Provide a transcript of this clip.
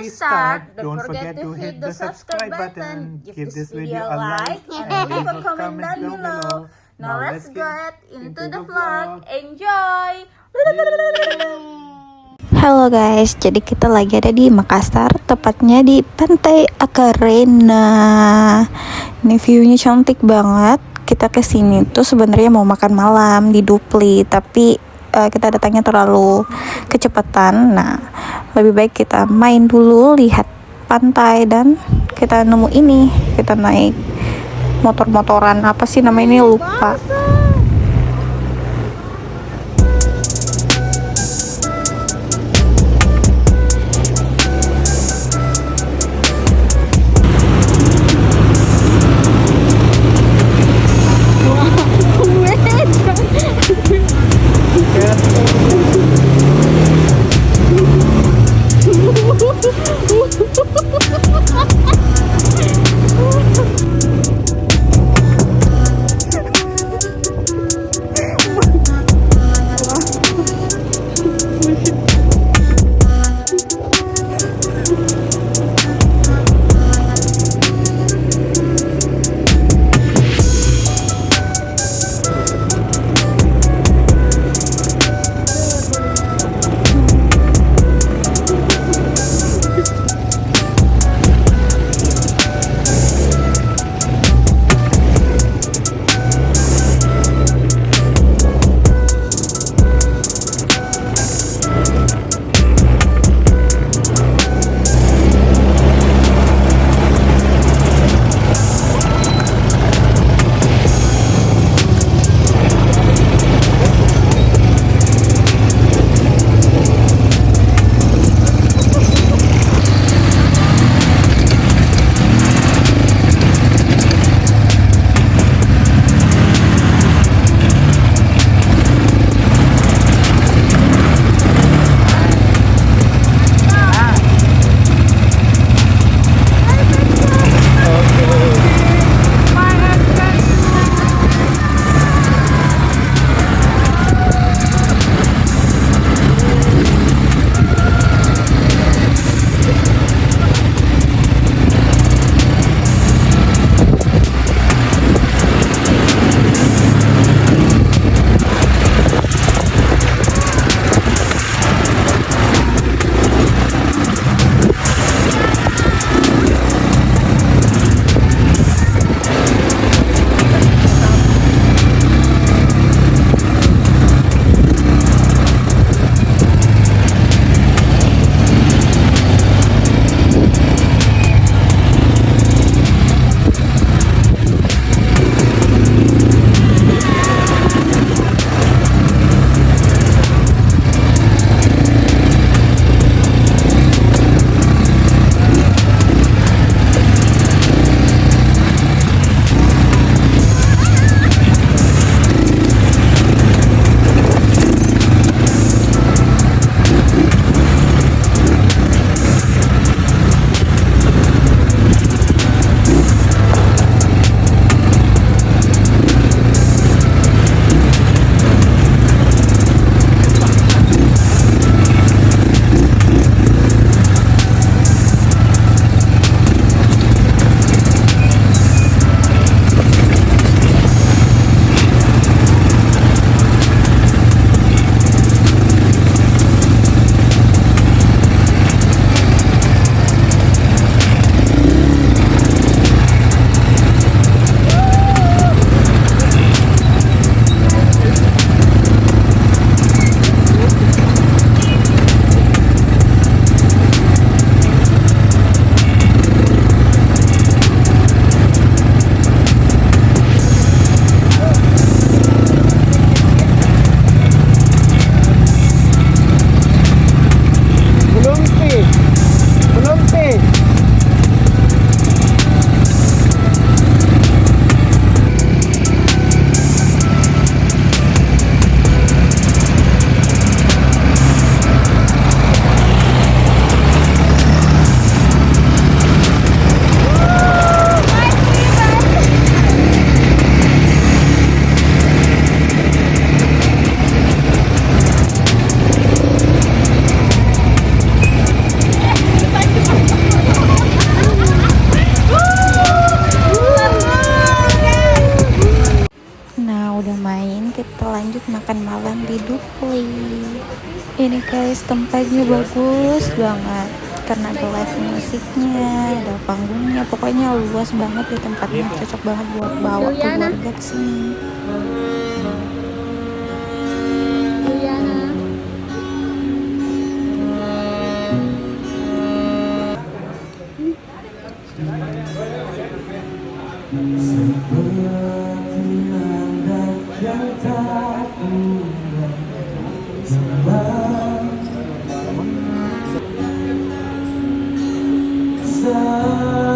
we start, don't forget to hit the subscribe button, give this video a like, and leave a comment down below. Now let's get into the vlog. Enjoy! Halo guys, jadi kita lagi ada di Makassar, tepatnya di Pantai Akkarena. Ini view-nya cantik banget. Kita kesini tuh sebenarnya mau makan malam di Dupli, tapi kita datangnya terlalu kecepatan. Nah, lebih baik kita main dulu, lihat pantai, dan kita nemu ini. Kita naik motor-motoran, apa sih namanya ini, lupa. udah main, kita lanjut makan malam di Dupli. Ini guys, tempatnya bagus banget karena ada live musiknya, ada panggungnya, pokoknya luas banget di tempatnya, cocok banget buat bawa keluarga ke sini. Setelah